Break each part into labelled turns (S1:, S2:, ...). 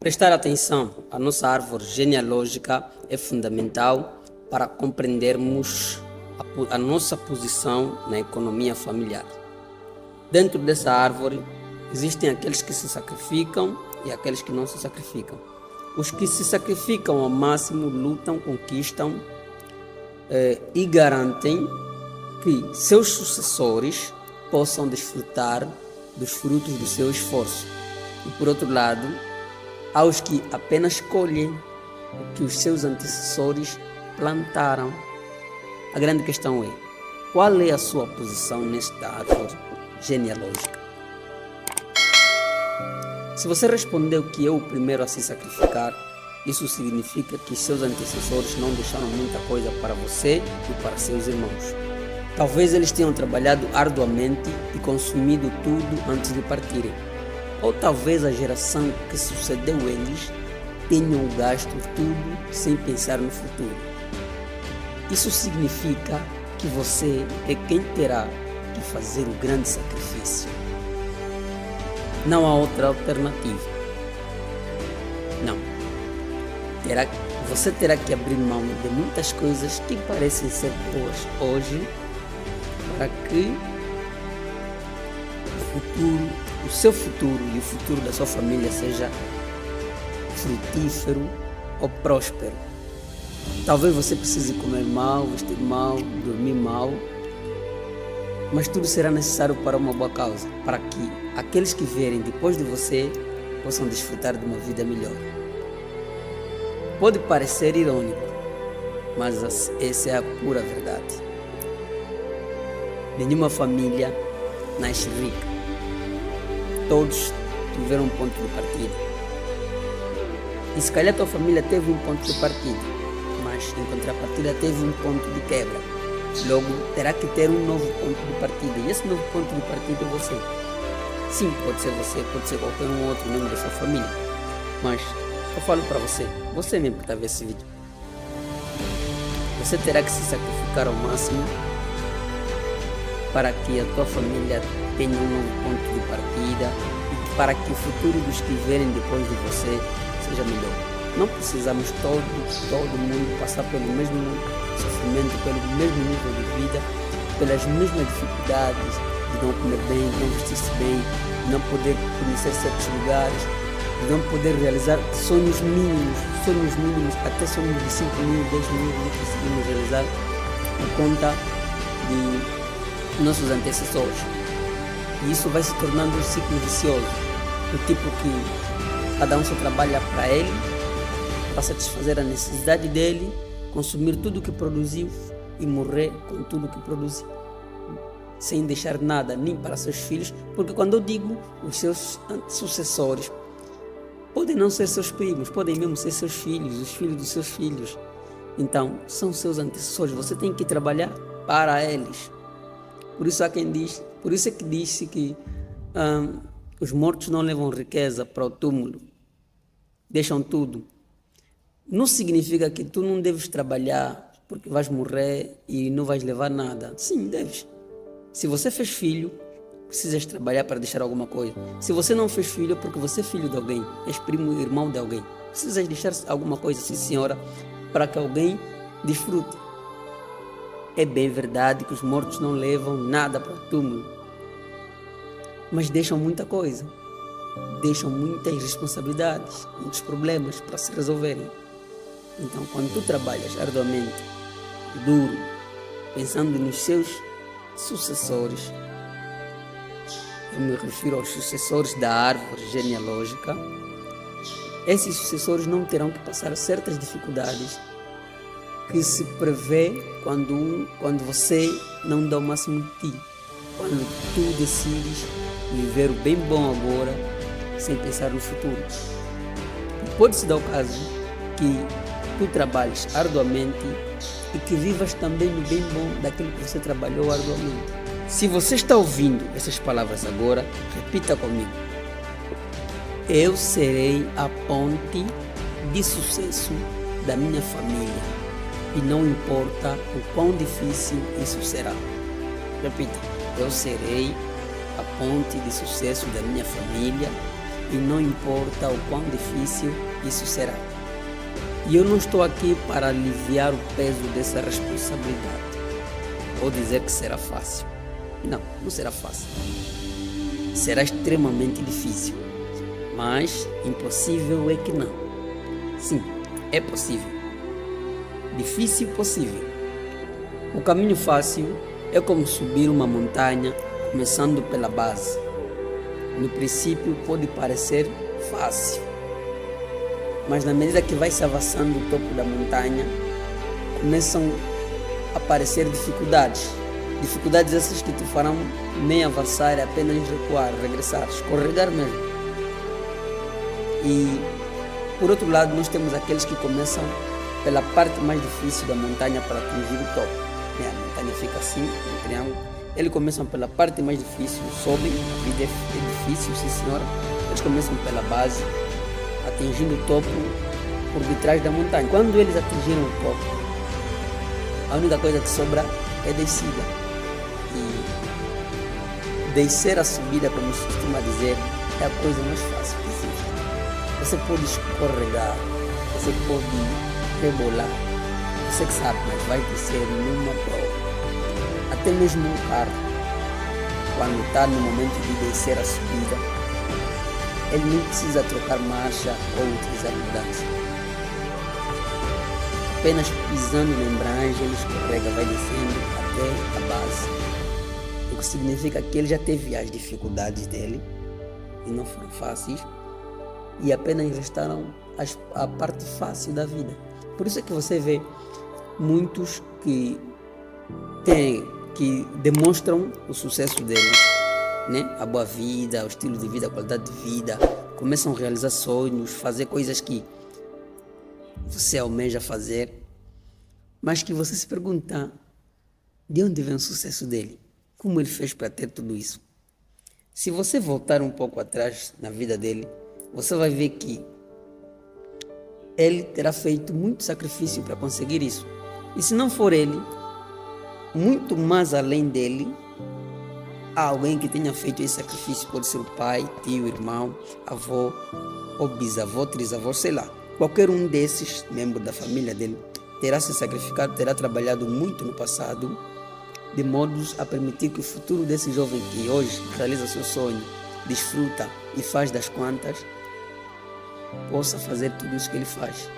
S1: Prestar atenção à nossa árvore genealógica é fundamental para compreendermos a nossa posição na economia familiar. Dentro dessa árvore existem aqueles que se sacrificam e aqueles que não se sacrificam. Os que se sacrificam ao máximo lutam, conquistam e garantem que seus sucessores possam desfrutar dos frutos do seu esforço. E por outro lado, há os que apenas colhem o que os seus antecessores plantaram. A grande questão é, qual é a sua posição nesta árvore genealógica? Se você respondeu que é o primeiro a se sacrificar, isso significa que seus antecessores não deixaram muita coisa para você e para seus irmãos. Talvez eles tenham trabalhado arduamente e consumido tudo antes de partirem. Ou talvez a geração que sucedeu eles tenham gasto tudo sem pensar no futuro. Isso significa que você é quem terá que fazer o grande sacrifício. Não há outra alternativa. Não. Você terá que abrir mão de muitas coisas que parecem ser boas hoje para que o seu futuro e o futuro da sua família seja frutífero ou próspero. Talvez você precise comer mal, vestir mal, dormir mal, mas tudo será necessário para uma boa causa, para que aqueles que vierem depois de você possam desfrutar de uma vida melhor. Pode parecer irônico, mas essa é a pura verdade. Nenhuma família nasce rica. Todos tiveram um ponto de partida. E se calhar tua família teve um ponto de partida, mas em contrapartida teve um ponto de quebra. Logo, terá que ter um novo ponto de partida. E esse novo ponto de partida é você. Sim, pode ser você, pode ser qualquer um outro membro da sua família. Mas eu falo para você, você mesmo que está vendo esse vídeo. Você terá que se sacrificar ao máximo para que a tua família tenha um novo ponto de partida e para que o futuro dos que vierem depois de você seja melhor. Não precisamos todo mundo passar pelo mesmo sofrimento, pelo mesmo nível de vida, pelas mesmas dificuldades de não comer bem, de não vestir-se bem, de não poder conhecer certos lugares, de não poder realizar sonhos mínimos, até sonhos de 5 mil, 10 mil, não conseguimos realizar por conta de nossos antecessores. E isso vai se tornando um ciclo vicioso, do tipo que cada um só trabalha para ele, para satisfazer a necessidade dele, consumir tudo o que produziu e morrer com tudo o que produziu, sem deixar nada nem para seus filhos, porque quando eu digo os seus sucessores, podem não ser seus primos, podem mesmo ser seus filhos, os filhos dos seus filhos. Então, são seus antecessores, você tem que trabalhar para eles. Por isso há quem diz, por isso é que disse que os mortos não levam riqueza para o túmulo, deixam tudo. Não significa que tu não deves trabalhar porque vais morrer e não vais levar nada. Sim, deves. Se você fez filho, precisas trabalhar para deixar alguma coisa. Se você não fez filho, é porque você é filho de alguém, és primo e irmão de alguém. Precisas deixar alguma coisa, sim senhora, para que alguém desfrute. É bem verdade que os mortos não levam nada para o túmulo, mas deixam muita coisa, deixam muitas responsabilidades, muitos problemas para se resolverem. Então, quando tu trabalhas arduamente, duro, pensando nos seus sucessores, eu me refiro aos sucessores da árvore genealógica, esses sucessores não terão que passar certas dificuldades que se prevê quando você não dá o máximo de ti, quando tu decides viver o bem bom agora sem pensar no futuro. Pode-se dar o caso que tu trabalhes arduamente e que vivas também no bem bom daquilo que você trabalhou arduamente. Se você está ouvindo essas palavras agora, repita comigo. Eu serei a ponte de sucesso da minha família e não importa o quão difícil isso será. Repita. Eu serei a ponte de sucesso da minha família e não importa o quão difícil isso será. E eu não estou aqui para aliviar o peso dessa responsabilidade ou dizer que será fácil. Não, não será fácil. Será extremamente difícil, mas impossível é que não. Sim, é possível. Difícil, possível. O caminho fácil é como subir uma montanha, começando pela base. No princípio pode parecer fácil, mas na medida que vai se avançando o topo da montanha, começam a aparecer dificuldades. Dificuldades essas que te farão nem avançar, é apenas recuar, regressar, escorregar mesmo. E por outro lado, nós temos aqueles que começam pela parte mais difícil da montanha para atingir o topo. A montanha fica assim, um triângulo. Eles começam pela parte mais difícil, sobem, a vida é difícil, sim senhora. Eles começam pela base, atingindo o topo por detrás da montanha. Quando eles atingiram o topo, a única coisa que sobra é descida. E descer a subida, como se costuma dizer, é a coisa mais fácil que existe. Você pode escorregar, você pode rebolar, você que sabe, mas vai descer numa prova. Até mesmo um carro, quando está no momento de descer a subida, ele não precisa trocar marcha ou utilizar mudança. Apenas pisando na embreagem, ele escorrega, vai descendo até a base. O que significa que ele já teve as dificuldades dele, e não foram fáceis, e apenas restaram a parte fácil da vida. Por isso é que você vê muitos que demonstram o sucesso deles, né? A boa vida, o estilo de vida, a qualidade de vida, começam a realizar sonhos, fazer coisas que você almeja fazer, mas que você se pergunta de onde vem o sucesso dele, como ele fez para ter tudo isso. Se você voltar um pouco atrás na vida dele, você vai ver que ele terá feito muito sacrifício para conseguir isso. E se não for ele, muito mais além dele, há alguém que tenha feito esse sacrifício. Pode ser o pai, tio, irmão, avô, ou bisavô, trisavô, sei lá. Qualquer um desses membros da família dele terá se sacrificado, terá trabalhado muito no passado, de modos a permitir que o futuro desse jovem que hoje realiza seu sonho, desfruta e faz das contas, possa fazer tudo isso que ele faz.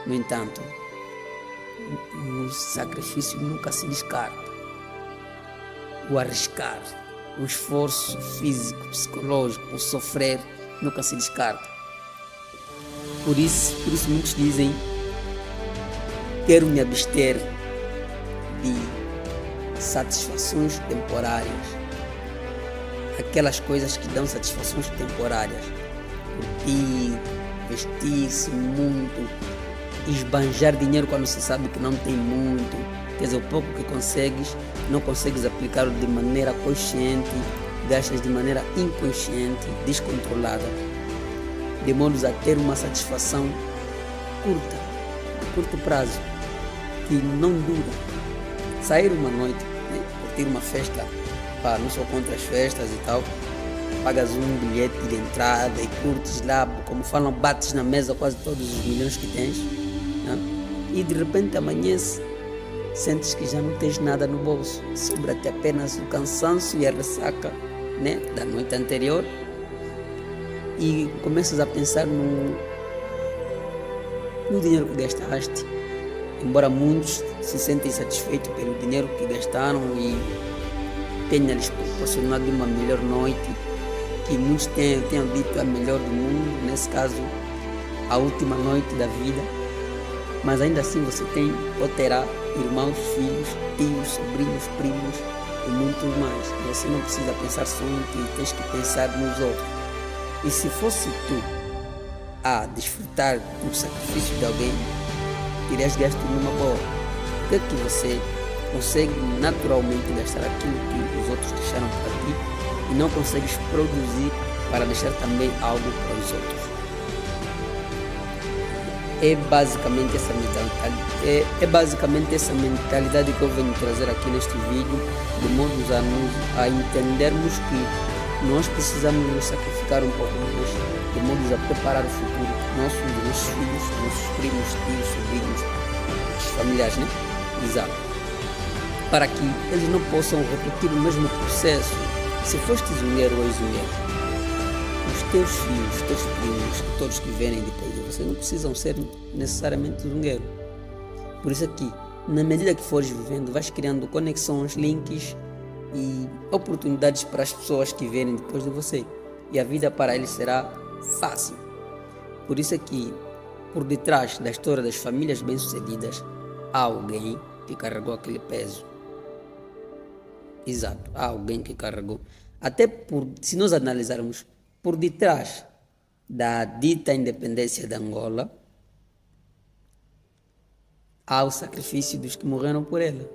S1: No entanto, o sacrifício nunca se descarta. O arriscar, o esforço físico, psicológico, o sofrer nunca se descarta. Por isso muitos dizem: quero me abster de satisfações temporárias, aquelas coisas que dão satisfações temporárias, curtir, vestir-se muito, esbanjar dinheiro quando se sabe que não tem muito, quer dizer, o pouco que consegues, não consegues aplicá-lo de maneira consciente, gastas de maneira inconsciente, descontrolada, de modo a ter uma satisfação curta, de curto prazo, que não dura. Sair uma noite, né, curtir uma festa, não sou contra as festas e tal, pagas um bilhete de entrada e curtes lá, como falam, bates na mesa quase todos os milhões que tens, né? E de repente amanhece, sentes que já não tens nada no bolso, sobra-te apenas o cansaço e a ressaca, né, da noite anterior, e começas a pensar no dinheiro que gastaste. Embora muitos se sentem satisfeitos pelo dinheiro que gastaram e tenha-lhes proporcionado uma melhor noite, que muitos tenham dito a melhor do mundo, nesse caso a última noite da vida, mas ainda assim você tem ou terá irmãos, filhos, tios, sobrinhos, primos e muito mais. Você não precisa pensar só em ti, tens que pensar nos outros. E se fosse tu a desfrutar do sacrifício de alguém, terias gasto numa boa. Por que é que você consegue naturalmente gastar aquilo que os outros deixaram para ti e não consegues produzir para deixar também algo para os outros? É basicamente essa mentalidade que eu venho trazer aqui neste vídeo, de modo a entendermos que nós precisamos nos sacrificar um pouco mais, de modo a preparar o futuro dos nossos filhos, dos nossos primos, tios, sobrinhos, dos familiares, né? Exato. Para que eles não possam repetir o mesmo processo. Se foste zungueiro ou ex-zungueiro, os teus filhos, os teus primos, todos que vêm depois de você, não precisam ser necessariamente zungueiro. Por isso aqui, na medida que fores vivendo, vais criando conexões, links e oportunidades para as pessoas que vierem depois de você. E a vida para eles será fácil. Por isso aqui, por detrás da história das famílias bem-sucedidas, há alguém que carregou aquele peso. Exato, há alguém que carregou. Se nós analisarmos, por detrás da dita independência de Angola, há o sacrifício dos que morreram por ela.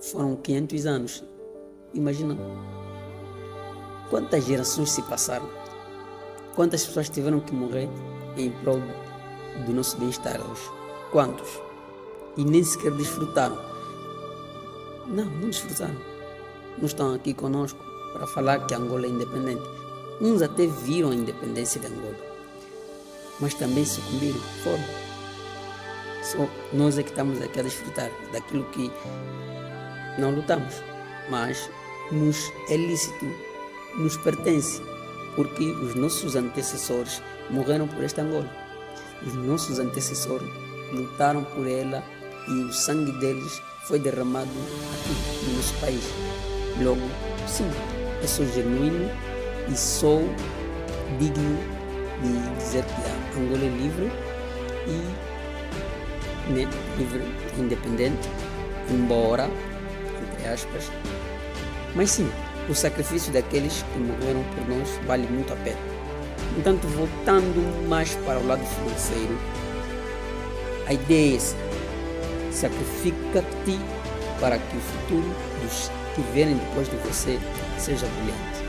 S1: Foram 500 anos. Imagina quantas gerações se passaram, quantas pessoas tiveram que morrer em prol do nosso bem-estar hoje. Quantos? E nem sequer desfrutaram. Não desfrutaram. Não estão aqui conosco para falar que Angola é independente. Uns até viram a independência de Angola, mas também sucumbiram. Foram. Só nós é que estamos aqui a desfrutar daquilo que não lutamos, mas nos é lícito, nos pertence, porque os nossos antecessores morreram por esta Angola. Os nossos antecessores lutaram por ela e o sangue deles foi derramado aqui no nosso país. Logo, sim, eu sou genuíno e sou digno de dizer que a Angola é livre e livre, independente, embora, entre aspas, mas sim, o sacrifício daqueles que morreram por nós vale muito a pena. Entanto, voltando mais para o lado financeiro, a ideia é essa: sacrifica-te para que o futuro dos que vierem depois de você seja brilhante.